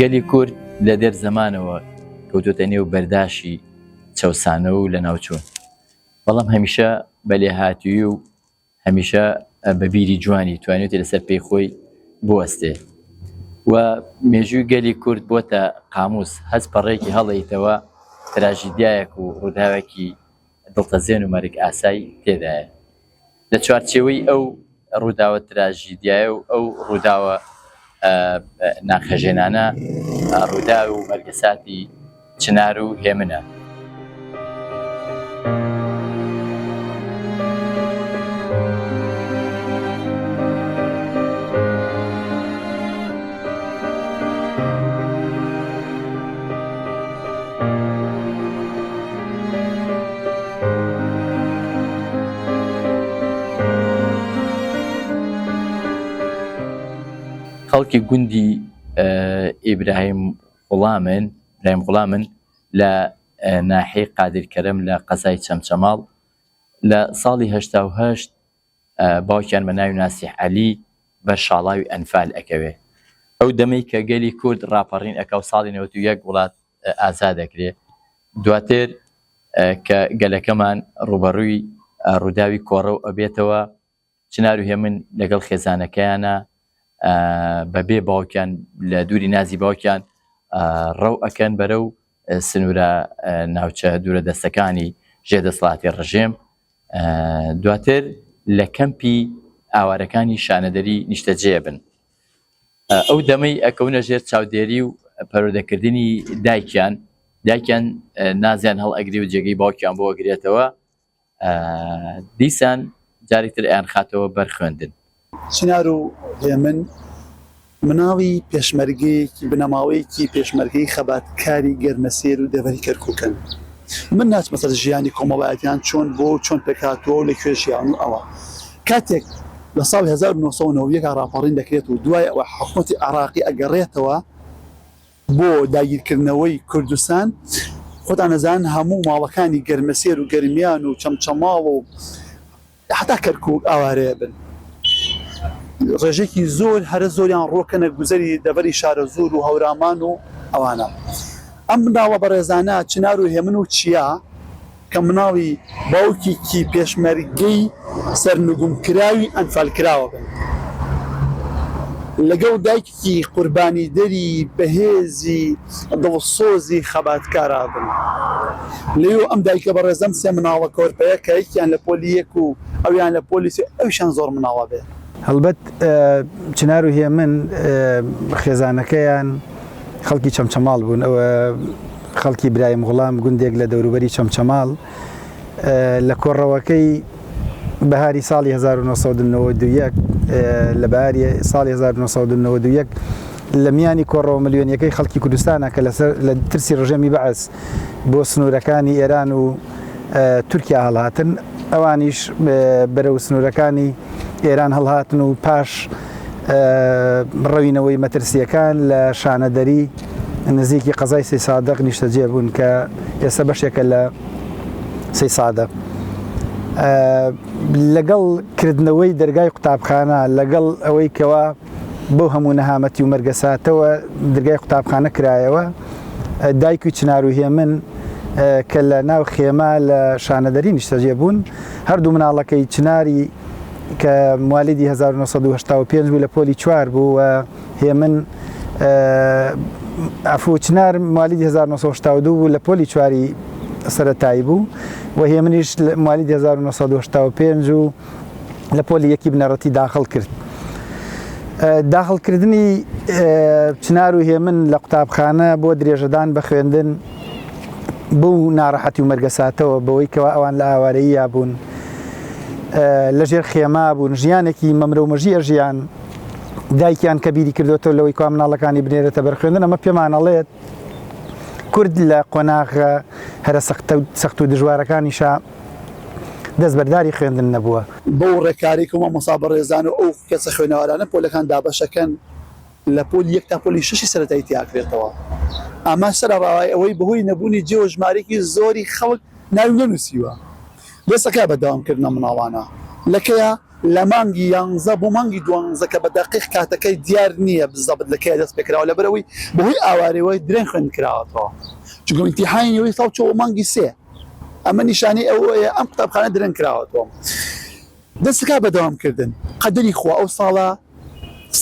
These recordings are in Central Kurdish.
گەلی کورد لە دێر زەمانەوە کەوتۆتە نێو بەرداشی چەوسانە و لە ناوچوون، بەڵام هەمیشە بەلێهاتووی و هەمیشە بە بیری جوانی توانێت لەسەر پێی خۆی بوەستێ و مێژووی گەلی کورد بۆتە قاموس هەست پەڕێکی هەڵەیتەوە تراژیدیایەک و ڕووداوێکی دڵتەزێن و مەرگ ئاسایی تێدایە. لە چوارچێوەی ئەو ڕووداوە تراژیدیایە و ئەو ڕووداوە ناخەژێنانە ڕووداو و مەرگەساتی چنار و هێمنە. خەڵکی گوندی ئیبراهیم غوڵامن لە ناحیەی قادرکەرەم لە قەزای چەمچەماڵ لە ساڵی 1970 باوکیان بە ناوی ناسیح عەلی بەر شاڵاوی ئەنفال ئەکەوێ. ئەو دەمەی کە گەلی کورد ڕاپەڕین ئەکا و ساڵی 91 وڵات ئازاد ئەکرێ، دواتر کە گەلەکەمان ڕوبەڕووی ڕووداوی کۆڕە و ئەبێتەوە چنار و هێمن لەگەڵ خێزانەکەیانە بەبێ باوکیان لە دووری نازی باوکیان ڕەو ئەکەن بەرەو سنوورە ناوچە دوورە دەستەکانی ژێدەسەڵاتی ڕژێم، دواتر لە کەمپی ئاوارەکانی شانەدەری نیشتەجێ بن. ئەو دەمەی ئەکەونە ژێر چاودێری و پەرۆدەکردنی دایکیان نازیان هەڵ ئەگری و جێگەی باوکیان بۆ ئەگرێتەوە، دیسان جارێک تر ئەیان خاتەوە بەر خوێندن. چنار و هێمن مناڵی پێشمەرگەیەکی بنەماوەیەکی پێشمەرگەی خەباتکاری گەرمەسێر و دەڤەری کەرکووکن. من ناچمە سەر ژیانی کۆمەڵایەتیان چۆن پێکاتەوە و لەکوێ ژیان و ئەوە کاتێک لە ساڵی 1990 ڕاپەڕین دەکرێت و دوای ئەوە حکومەتی عێراقی ئەگەڕێتەوە بۆ داگیرکردنەوەی کوردستان، خۆتان نەزان هەموو ماڵەکانی گەرمەسێر و گەرمیان و چەمچەماڵ و حتا کەرکووک ئاوارەیە بن. ڕێژێکی زۆر هەرە زۆریان ڕۆکەنە گوزەری دەبەری شارە زۆر و هەورامان و ئەوانە. ئەم مناوە بەڕێزانە چنار و هێمن و چیا کە مناڵی باوکێکی پێشمەرگەی سەرنگومکراوی ئەنفالکراوە بن، لەگەڵ دایکی قوربانی دەری بەهێزی دڵسۆزی خەباتکارا بن. لێو ئەم دایکە بەڕێزەم سێ مناڵە کۆرپەیە کە یەکیان لە پۆلی یەک و ئەویان لە پۆلیسی ئەوشان زۆر مناڵە بێ. هەڵبەت چنار و هێمن خێزانەکەیان خەڵکی چەمچەماڵ بوون. ئەوە خەڵکی ئیبراهیم غوڵام گوندێک لە دەوروبەری چەمچەماڵ لە کۆڕەوەکەی بەهاری ساڵی 1991 لە بەهاری ساڵی 1991 لە میانی کۆڕەوە ملیۆنیەکەی خەڵکی کوردستانە کە لە ترسی ڕژێمی بەعەس بۆ سنوورەکانی ئێران و تورکیا هەڵهاتن، ئەوانیش بەرەو سنوورەکانی ئێران هەڵهاتن و پاش ڕەوینەوەی مەترسیەکان لە شانەدەری نزیکی قەزای سەی سادق نیشتەجێ بوون کە ئێستا بەشێکە لە سەی سادق. لەگەڵ کردنەوەی دەرگای قوتابخانە، لەگەڵ ئەوەی کەوا بۆ هەموو نەهامەتی و مەرگەساتەوە دەرگای قوتابخانە کرایەوە، دایکی چنار و هێمن کە لە ناو خێما لە شانەدەری نیشتەجێ بوون، هەردوو مناڵەکەی چناری کە موالیدی 1985 بوو لە پۆلی 4 بوو و هێمن چنار موالیدی 1982 بوو لە پۆلی 4 سەرەتایی بوو و هێمنیش موالیدی 1985 و لە پۆلی یەکی بنەڕەتی داخڵ کرد. داخڵکردنی چنار و هێمن لە قوتابخانە بۆ درێژەدان بە خوێندن بوو ناڕەحەتی و مەرگەساتەوە بەوەی کەوا ئەوان لە ئاوارەیە بوون، لەژێر خێما بوون، ژیانێکی مەمرە و مەژیە ژیان دایکیان کە بیری کردوێتەوە لەوەی کا مناڵەکانی بنێرێتە بەرخوێندن. ئەمە پێمانەڵێت کورد لە قۆناغە هەرە سەخت و دژوارەکانیشا دەستبەرداری خوێندن نەبووە. بەو ڕێکاریکەوە مەسا بەڕێزان و ئەو کەسە خوێنەوارانە پۆلەکان دابەشەکەن لە پۆلی 1 تا پۆلی 6 سەرەتایی تیاکرێتەوە. ئەمە سەرڕاوای ئەوەی بەهۆی نەبوونی جێوەژمارێکی زۆری خەڵک ناوی نەنووسیوە. دەستەکە بەداوامکردنە مناڵانە لەکەیە لە مانگی 11 بۆ مانگی 12 کە بە دقیق کاتەکەی دیار نییە بزەبت لەکەی دەست پێکراوە لەبەرەوەی بەهۆی ئاوارەوەی درێن خوێن کراوەتەوە چونکە ئیمتیحانەوەی ساڵ چۆ مانگی 3 ئەمە نیشانەی ئەوەیە ئەم قوتابخانە درێن کراوەتەوە دەستەکە بەدەوامکردن قەدەری خوا ئەو ساڵە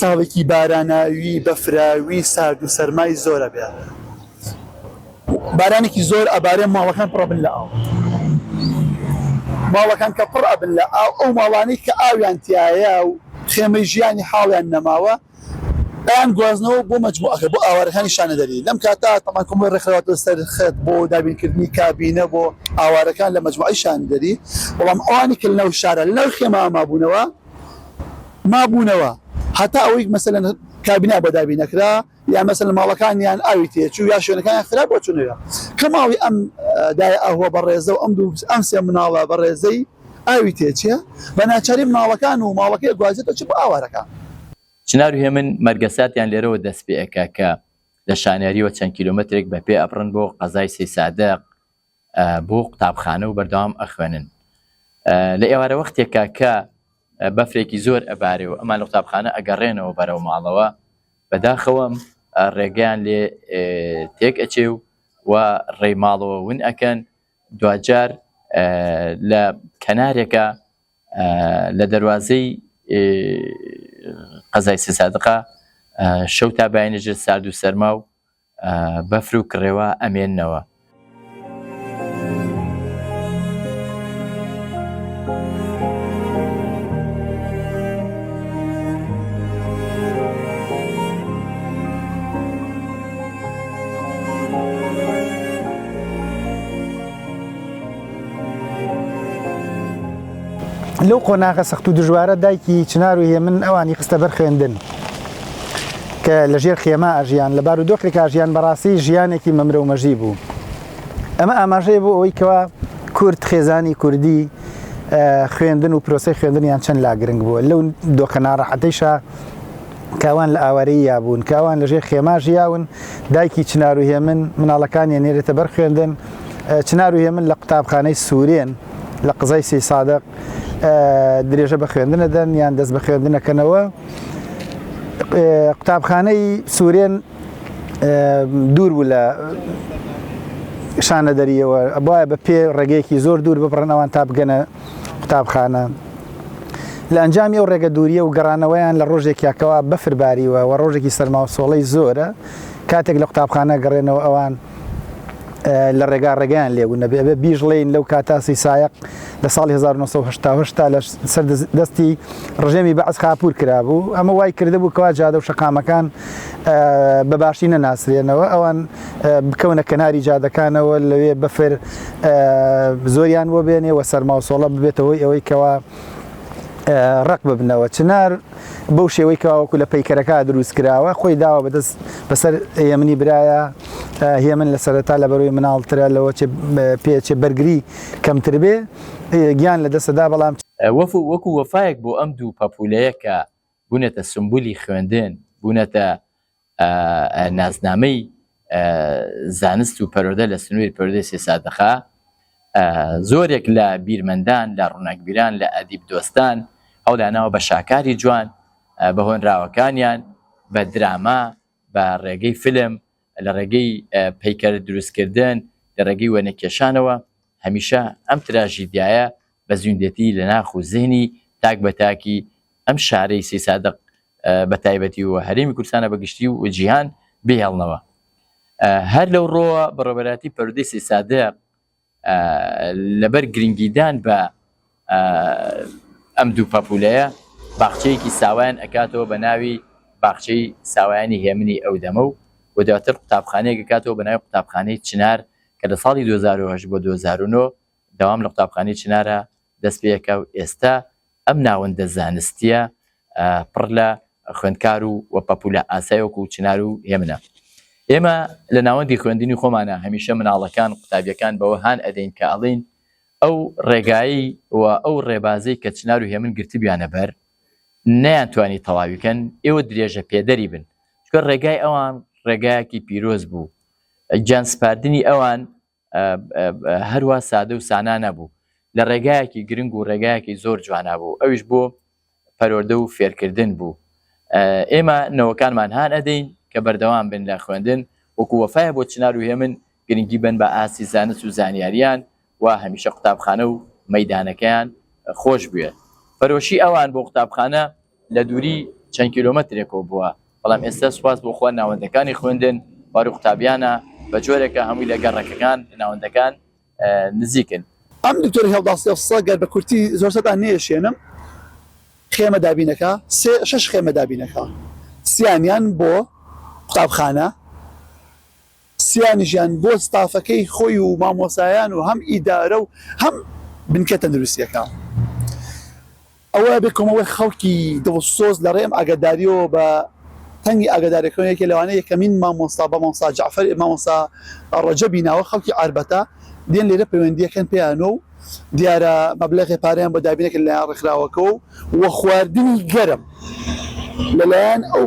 ساڵێکی باراناوی بەفراوی سارد و سەرمای زۆرە بێ بارانێکی زۆر ئەبارێ ماڵەکان پڕەبن لە ئاو ماڵەکان کە پڕ ئەبن لە ئاو ئەو ماڵانەی کە ئاویان تایە و خێمەی ژیانی حاڵیان نەماوە ئەیان گوازنەوە بۆ مەجموعەکە بۆ ئاوارەکانی شانەدەری لەم کاتا تەمان کۆمەڵ ڕێکخراوەتە سەرخەت بۆ دابینکردنی کابینە بۆ ئاوارەکان لە مەجموعەی شانەدەری بەڵام ئەوانی کە لەناو شارە لەناو خێما مابوونەوە هەتا ئەوەی مەسەلەن کابینە بۆ دابینەکرا یان مەسەلەن ماڵەکانیان ئاوی تێچوو یا شوێنەکانیان خراپ بۆ چوونەوە کە ماڵی ئەم دای ئاهوە بەڕێزە و ئەم سێ مناڵە بەڕێزەی ئاوی تێچیە بە ناچاری مناڵەکان و ماڵەکەی گوازێتەوە چ بۆ ئاوارەکان چنار و هێمن مەرگەساتیان لێرەوە دەست پێ ئەکا کە لە شانیاریەوە چەند کیلۆمەترێک بە پێ ئەبڕن بۆ قەزای سێ سادەق بۆ قوتابخانە و بەردەوام ئەخوێنن لە ئێوارە وەختێکا کە بەفرێکی زۆر ئەبارێ و ئەمان لە قوتابخانە ئەگەڕێنەوە بەرەو ماڵەوە بەداخەوەم ڕێگەیان لێ تێک ئەچێ و ڕێی ماڵەوە ون ئەکەن دوجار لە کەنارێکە لە دەواازەی قەزای سێ سادقە شەو تا باینەژێر سارد و سەرما و بەفر و کڕێوە ئەمێننەوە لەو قۆناغە سەخت و دژوارە دایکی چنار و هێمن ئەوانی خستە بەر خوێندن کە لەژێر خێما ئەژیان لە بارودۆخێک ئاژیان بەڕاستی ژیانێکی مەمرە و مەژی بوو ئەمە ئاماژەیە بۆ ئەوەی کەوا کورد خێزانی کوردی خوێندن و پرۆسەی خوێندنیان چەند لاگرنگ بووە لەو دۆخە ناڕەحەتەیشە کاوان لە ئاوارەی یابوون کاوان لەژێر خێما ژیاون دایکی چنار و هێمن مناڵەکانیان نێرێتە بەر خوێندن چنار و هێمن لە قوتابخانەی سوورێن لە قزای سێ سادق درێژە بە خوێندنەدەن یان دەست بە خوێندنەکەنەوە قوتابخانەی سوورێن دوور بوو لە شانەدەریەوە بۆیە بە پێ ڕێگەیەکی زۆر دوور ببڕنەوەن تا بگەنە قوتابخانە لە ئەنجامی ئەو ڕێگە دووریە و گەڕانەوەیان لە ڕۆژێکیاکەوە بەفرباریوە و ڕۆژێکی سەرما و سۆڵەی زۆرە کاتێک لە قوتابخانە گەڕێنەوە ئەوان لە ڕێگا ڕێگەیان لێبوو نەبێ بیژڵین لەو کاتاسی سایق لە ساڵی 1970 لە سەر دەستی ڕژێمی بەعز خاپور کرابوو ئەمە وای کردبوو کەوا جادە و شەقامەکان بەباشی نەناسرێنەوە ئەوان بکەونە کەناری جادەکانەوە لەوێ بەفر زۆریان بۆ بێنێ و سەرما و سۆڵە ببێتەوەی ئەوەی کەوا ڕق ببنەوە چنار بەو شێوەی کەواوەکو لە پەیکەرەکە دروست کراوە خۆی داوە بەدەست بەسەر هێمنی برایە هێمن لە سەرەتا لە بەرەوەی مناڵترە لەوە پێچێ بەرگری کەمتر بێ گیان لە دەستەدا بەڵام وەکو وەفایەک بۆ ئەم دوو پەپولەیە کە بوونەتە سمبولی خوێندن بوونەتە نازنامەی زانست و پەرۆدە لە سنووری پەرۆدەی سێ سادەخە زۆرێک لە بیرمەندان لە ڕووناکبیران لە ئەدیب دۆستان هەوڵانەوە بە شاکاری جوان بە هۆنراوەکانیان بە دراما بە ڕێگەی فلم لە ڕێگەی پەیکەر دروستکردن لە ڕێگەی وەنەکێشانەوە هەمیشە ئەم تراژیدیایە بە زیندەتی لە ناخ و زێنی تاک بە تاکی ئەم شارەی سێ سادق بە تایبەتی و هەرێمی کوردستانە بەگشتی و جیهان بێهێڵنەوە هەر لەو ڕۆوە بەڕێوەبەراتی پەرۆدەی سێ سادق لەبەر گرنگیدان بە ئەم دوو پەپولەیە باخچەیەکی ساوایان ئەکاتەوە بە ناوی باخچەی ساوایانی هێمنی ئەو دەمە و دواتر قوتابخانەیەک ئەکاتەوە بە ناوی قوتابخانەی چنار کە لە ساڵی 2008 بۆ 2009 دەوام لە قوتابخانەی چنارە دەست پێیەکە و ئێستا ئەم ناوەندە زانستیە پڕ لە خوێندکار و پەپولە ئاسایوەکو و چنار و هێمنە ئێمە لە ناوەندی خوێندنی خۆمانە هەمیشە مناڵەکان قوتابیەکان بەوە هان ئەدەین کە ئەڵین ئەو ڕێگایی و ئەو ڕێبازەی کە چنار و هێمن گرتبیانە بەر نەیانتوانی تەواویکەن ئێوە درێژە پێدەری بن چکە ڕێگای ئەوان ڕێگایەکی پیرۆز بوو گیانسپاردنی ئەوان هەروە سادە و سانا نەبوو لە ڕێگایەکی گرنگ و ڕێگایەکی زۆر جوانە بوو ئەویش بۆ پەروەردە و فێرکردن بوو. ئێمە نەوەکانمان هان ئەدەین کە بەردەوام بن لە خوێندن وەکو وەفایە بۆ چنار و هێمن گرنگی بن بە ئاسی زانست و زانیاریان و هەمیشە قوتابخانە و مەیدانەکەیان خۆش بوێت. فەرۆشی ئەوان بۆ قوتابخانە لە دووری چەند کیلۆمەترێکەوە بووە، بەڵام ئێستا سوپاس بۆ خۆ ناوەندەکانی خوێندن بار و قوتابیانە بە جۆرێکە هەمووی لە گەڕەکەکان ناوەندەکان نزیکن. ئەم دکتۆری هەڵداسێ گەر بە کورتی زۆر سەدان نێشێنم خێمە دابینەکە 6 خێمە دابینەکە سییانیان بۆ قوتابخانە، سییانیژیان بۆ ستافەکەی خۆی و مامۆسایان و هەم ئیدارە و هەم بنکە تەندروستیەکە. ئەوە بێکۆمەوەی خەڵکی دڵسۆز لە ڕێم ئاگاداریەوە بە تەنگی ئاگاداریەکەونێکی لەوانەیە یەکەمین مامۆستا بە مامۆستا جعفەر مامۆستا ڕەجەبی ناوە خەڵکی عاربەتە دێن لێرە پەیوەندیەکەن پێیانە و دیارە مەبلەغی پارەیان بۆ دابینێکە لەلایەن ڕێکخراوەکەەوە وە خواردنی گەرم لەلایەن ئەو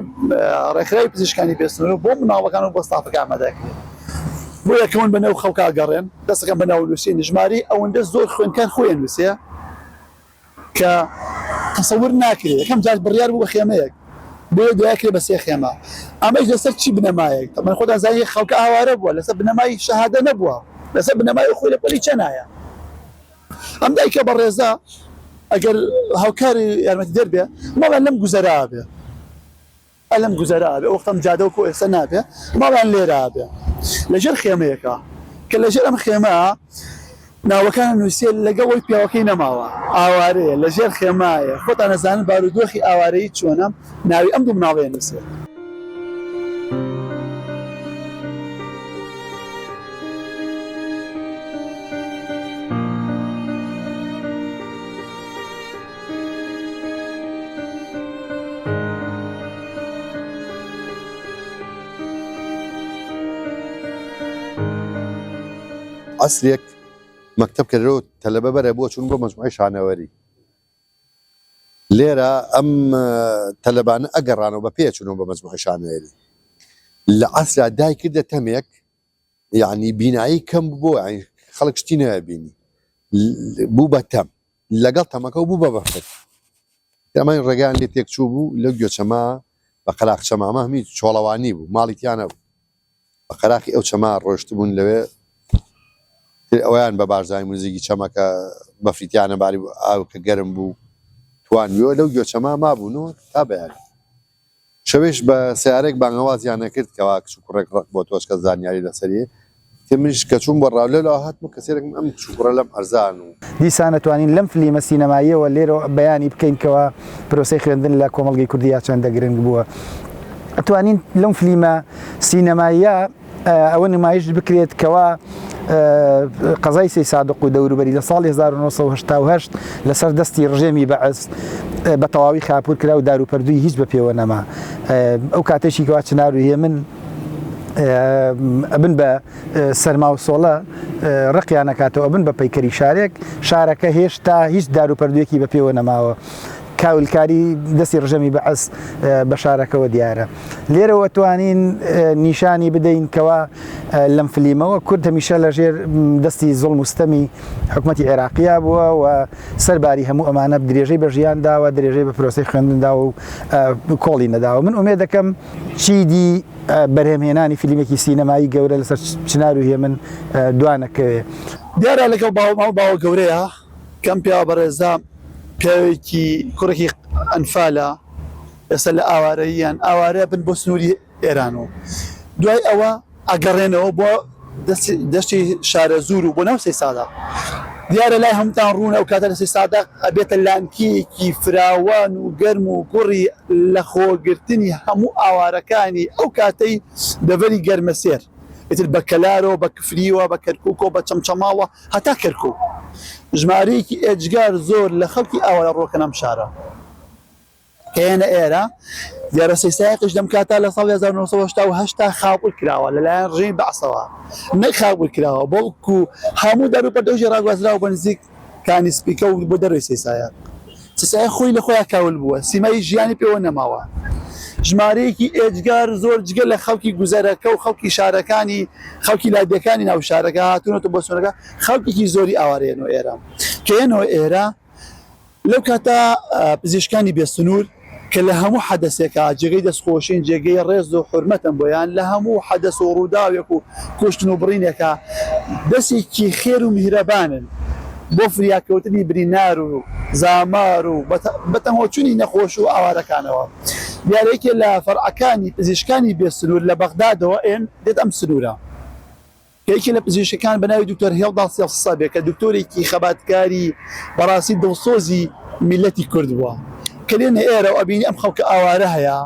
ڕێکخراوی پزیشکانی پێستنەوە بۆ مناڵەکان و بۆ ستافەکە ئامادەکرێت. بۆ یەکەمون بەناو خەڵکا گەڕێن دەستەکەم بەناو نووسین ژماری ئەوەندە زۆر خوێنکار خۆیان نووسێ کە تەسەور ناکرێت. یەکەم جار بڕیار بوو بە خێمەیەک بۆ دوایکرێ بە 3 خێمە. ئەمەش لەسەر چی بنەمایەک تەمەن خۆدا زانی خەڵکە ئاوارە بووە لەسەر بنەمای شەهادە نەبووە، لەسەر بنەمای خۆی لە پەلی چەنایە. ئەم دایکە بە ڕێزا ئەگەر هاوکاری یارمەتی دەربێ ماڵیان لەم گوزەرا بێ، ئەلەم گوزەرا بێ وەختەم جادە و ئێستا نابێ ماڵیان لێرا بێ لەژێر خێمەیەکە کە لەژێر ئەم خێمە ناوەکان نووسێت لەگەڵ پیاوەکەی نەماوە ئاوارەیە لەژێر خێمایە خۆتان نەزانن بارودۆخی ئاوارەیی چۆنە ناوی ئەم دوو مناڵەیە نووسێت. عسرێک مەکتەب کردەوە تەلەبە بەرە بۆ چوون بۆ مەجموعەی شانەوەری. لێرە ئەم تەلەبانە ئەگەڕانەوە بە پێچوونەوە بە مەجموعەی شانەوەری. لە عسرا دای کردە تەمێک یعنی بینایی کەم بوو خەڵک شتی نەبینی بوو بە تەم لەگەڵ تەمەکە بوو بە بەفر. ئەمە ڕێگەیان لێ تێکچوو بوو لەو گوێچەما بە قەراق چەمامە هەمی چۆڵەوانی بوو ماڵی تیانە بوو بە قەراقی ئەو چەما ڕۆشت بوون لەوێ ئەویان بە بارزای موزیکی چەمەکە بەفریتیانە باری ئاو کە گەرم بوو توانویەوە لەو گوێچەما مابوونەوە تا بەیان شەوێش بە سیارێک بانگەوازیان نەکرد کەوا کچ و کوڕێک ڕق بۆ تۆش کە زانیاری لەسەریە منیش کە چوون بە ڕاولێ لەوە هاتمە کەسێک ئەم کچ و کوڕە لەم ئەرزان و دیسان نەتوانین لەم فلیمە سینەماییەوە لێرە بەیانی بکەینکەوە پرۆسەی خوێندن لە کۆمەڵگەی کوردیا چەندە گرنگ بووە. ئەتوانین لەم فلیمە سینەماییە ئەوە نمایش بکرێت کەوا قەزای سەی سادق و دەوروبەری لە ساڵی 1970 لەسەر دەستی ڕژێمی بەعەز بە تەواوی خاپور کرا و داروپەردووی هیچ بە پێوە نەما. ئەو کاتێکی کەوا چنار و هێمن ئەبن بە سەرما و سۆڵە ڕقیان نەکاتەوە ئەبن بە پەیکەری شارێک شارەکە هێشتا هیچ داروپەردوویەکی بە پێوە نەماوە. کاولکاری دەستی ڕژەمی بەعەز بە شارەکەەوە دیارە. لێرەوە توانین نیشانی بدەین کەوا لەم فلیمەوە کورد هەمیشە لەژێر دەستی زوڵم و ستەمی حکوومەتی عێراقیا بووە و سەرباری هەموو ئەمانە درێژەی بە ژیان داوە درێژەی بە پرۆسەی خوێندندا و کۆڵی نەداوە. من ئومێد دەکەم چیدی بەرهەمهێنانی فیلمێکی سینەمایی گەورە لەسەر چنار و هێمن دوانەکەوێ. دیارە لەگەڵ باوە گەورەیە کەم پیا بەڕێزا پیاوێکی کوڕێکی ئەنفالە ئێستا لە ئاوارەییان ئاوارە بن بۆ سنووری ئێران و دوای ئەوە ئەگەڕێنەوە بۆ دەشتی شارە زور و بۆ ناو سەی سادە دیارە لای هەمتان ڕوونە ئەو کاتە لە سەی سادە ئەبێتە لانکیەکی فراوان و گەرم و گوڕی لە خۆگرتنی هەموو ئاوارەکانی ئەو کاتەی دەڤەری گەرمە سێر ئیتر بە کەلارەوە بە کفریوە بە کەرکووکەوە بە چەمچەماوە هەتا کەرکوو ژمارەیەکی ئێجگار زۆر لە خەڵکی ئاوارە ڕۆکەنەم شارە کەێنە ئێرە دیارە سەیسایقش دەم کاتە لە ساڵ 1970 خاپور کراوە لەلایەن ڕێی بەعسەوە نەک خاپور کراوە بەڵکو هەموو دەروپەردۆژی ڕاگوازراوە بە نزیک کانی سپیکە و بۆ دەروی سەیسایق سەیسایق خۆی لە خۆیان کاول بووە سیمای ژیانی پێوە نەماوە ژمارەیەکی ئێجگار زۆر جگە لە خەڵکی گوزەرەکە و خەڵکی شارەکانی خەڵکی لادەکانی ناو شارەکە هاتوونەوە بۆ سۆنەکە خەڵکێکی زۆری ئاوارێنەوە ئێرە کێنەوە ئێرە لەو کاتە پزیشکانی بێسنوور کە لە هەموو حەدەسێکە جێگەی دەستخۆشین جێگەی ڕێز و حرمەتم بۆیان لە هەموو حەدەس و ڕووداوێک و کوشتن و بڕینێکە دەستێکی خێر و میهرەبانن بۆ فریاکەوتنی برینار و زامار و بەتەمۆچوونی نەخۆش و ئاوارەکانەوە. دیارەیەکێ لە فەرعەکانی پزیشکانی بێسنوور لە بەغدادەوە دێت ئەم سنوورە کەیکی لە پزیشکەکان بەناوی دکتۆر هێڵدا سێفسەبێ کە دکتۆرێکی خەباتکاری بەڕاستی دڵسۆزی میلەتی کورد بووە کە لێنە ئێرە و ئەبینی ئەم خەڵکە ئاوارە هەیە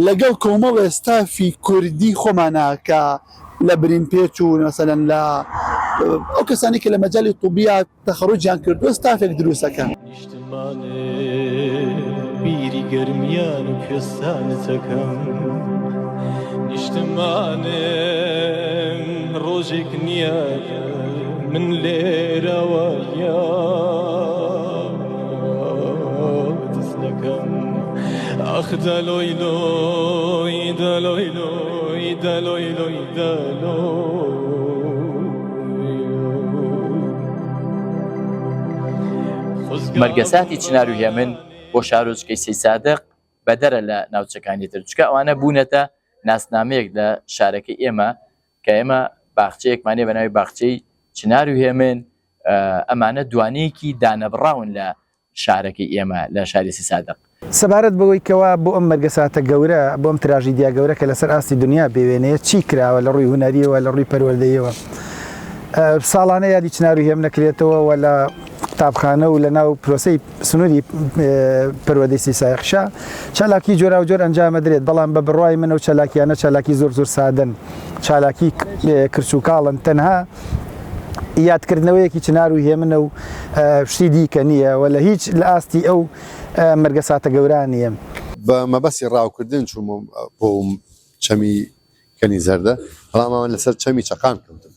لەگەڵ کۆمەڵ ئێستافی کوردی خۆمانە کە لە برین پێچ و مەسەلەن لە ئەو کەسانی کە لە مەجای طوبیا تەخەڕوجیان کردووە ستافێک دروستەکەن. بیری گەرمیان و کوێستانتەکەم نیشتمانم ڕۆژێک نییە من لێرەوە دەست دەکەم ئەخ دەلۆی لۆی دەلۆی لۆی دەلۆی لۆی دەلۆی مەرگەساتی چنار و هێمن بۆ شارۆچکەی سەی سادق بەدەرە لە ناوچەکانی تر چکە ئەوانە بوونەتە ناسنامەیەک لە شارەکەی ئێمە کە ئێمە باخچەیەکمانێ بە ناوی باخچەی چنار و هێمن ئەمانە دوانەیەکی دانەبڕاون لە شارەکەی ئێمە لە شاری سەی سادق. سەبارەت بەوەی کەوا بۆ ئەم مەرگەساتە گەورە بۆ ئەم تراژیدیا گەورە کە لەسەر ئاستی دنیا بێوێنەیە چی کراوە لە ڕووی هونەریەوە لە ڕووی پەروەردەیەوە ساڵانە یادی چنار و هێمن نەکرێتەوە و لە قوتابخانە و لە ناو پرۆسەی سنووری پەروەردەی سەی سایخشا چالاکی جۆرا و جۆر ئەنجامە درێت بەڵام بە بڕوای منە و چالاکیانە چالاکی زۆر زۆر سادن چالاکی کرچ و کاڵن تەنها یادکردنەوەیەکی چنار و هێمنە و شتی دیکە نییە و لە هیچ لە ئاستی ئەو مەرگەساتە گەوران نیە. بە مەبەستی ڕاوکردن چووم بۆ چەمی کەنی زەردە بەڵام لەسەر چەمی چەقان کەوتم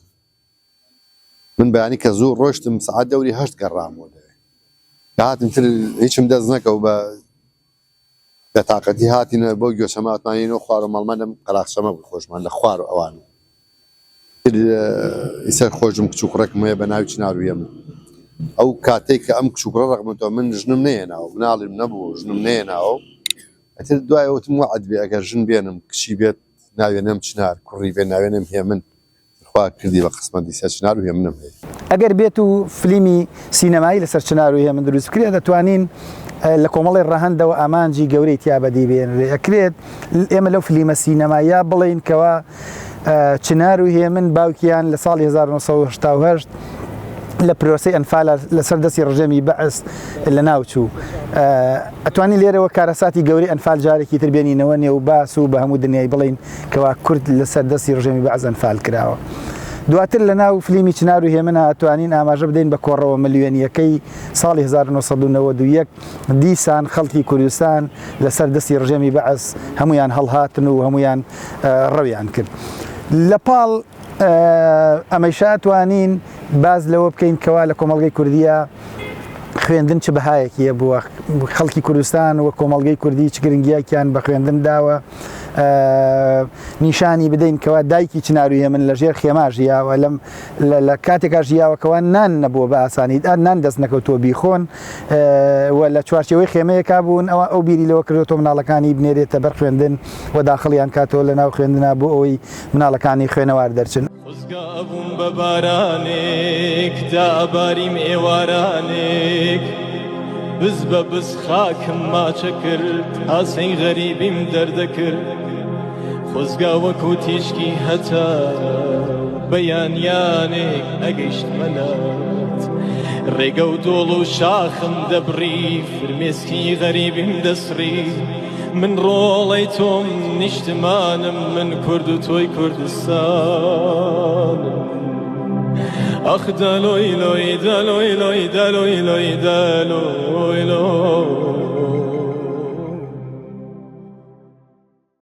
من بەیانی کە زوو ڕۆشتم سعات دەوری هەشت گەڕامەوە هاتم تر هیچم دەست نەکەوت بە تااقەتی هاتینە بۆ گوێچەماتمانینەوە خوار و مەڵمەدەم قەراقچەمە بوو خۆشمان لە خوار و ئەوان ئیسەر خۆشم کچووکڕێکم هەیە بە ناوی چنار و هێمن ئەو کاتێک کە ئەم کچووکڕە ڕەقمەوە من ژنم نێناوە مناڵیم نەبوو ژنم نێناوە ئەتر دوایەوتم وعد بێ ئەگەر ژن بێنم کچی بێت ناوێنم چنار کوڕی بێ ناوێنم هێمن کردی بە قسمە دیسە چنار و هێمنم هەیە. ئەگەر بێت و فلیمی سینەمایی لەسەر چنار و هێمن دروست بکرێت دەتوانین لە کۆمەڵی ڕەهەندەوە ئامانجی گەورەی تیا بەدی بێنرێ ئەکرێت ئێمە لەو فلیمە سینەمایە بڵین کەوا چنار و هێمن باوکیان لە ساڵی 1970 لە پرۆسەی ئەنفالە لەسەر دەستی ڕژێمی بەعس لە ناوچوو ئەتوانی لێرەوە کارەساتی گەوری ئەنفال جارێکی تر بێنینەوە نێ و باس و بە هەموو دنیای بڵین کەوا کورد لەسەر دەستی ڕژێمی بەعس ئەنفال کراوە. دواتر لە ناو فلیمی چنار و هێمنە ئەتوانین ئاماژە بدەین بە کۆڕەوە ملیۆنیەکەی ساڵی 1991 دیسان خەڵکی کوردستان لەسەر دەستی ڕژێمی بەعس هەمویان هەڵهاتن و هەمویان ڕەویان کرد. لە پاڵ ئەمەیشا توانین باز لەوە بکەین کەوا لە کۆمەڵگەی کوردیە خوێندن چ بەهایەکیە بووە خەڵکی کوردستان و کۆمەڵگەی کوردی چ گرنگیاکیان بە خوێندن داوە نیشانی بدەین کەوا دایکی چنار و هێمن لە ژێر خێما ژیاوە لە کاتێکا ژیاوەکەوە نان نەبووە بە ئاسانی نان دەست نەکەوتووە بیخۆن و لە چوارچەوەی خێمەیەکا بوون ئەوە ئەو بیری لەوە کردێتەوە مناڵەکانی بنێرێتە بەر خوێندن و داخڵیان کاتەوە لە ناو خوێندنا بۆ ئەوەی مناڵەکانی خوێنەوار دەرچن. خۆزگابووم بە بارانێک داباریم ئێوارانێک بز بە بز خاکم ماچە کرد هاسەی غەریبیم دەردەکرد خۆزگا وەکو تیشکی هەتا بەیانیانێک ئەگەیشت مەلات ڕێگە و دۆڵ و شاخم دەبڕی فرمێسکی غەریبیم دەسڕی من ڕۆڵەی تۆم نیشتمانم من کورد و تۆی کوردستانم ئەخ دەلۆی لۆی دەلۆی لۆی دەلۆی لۆی دەلۆی لۆی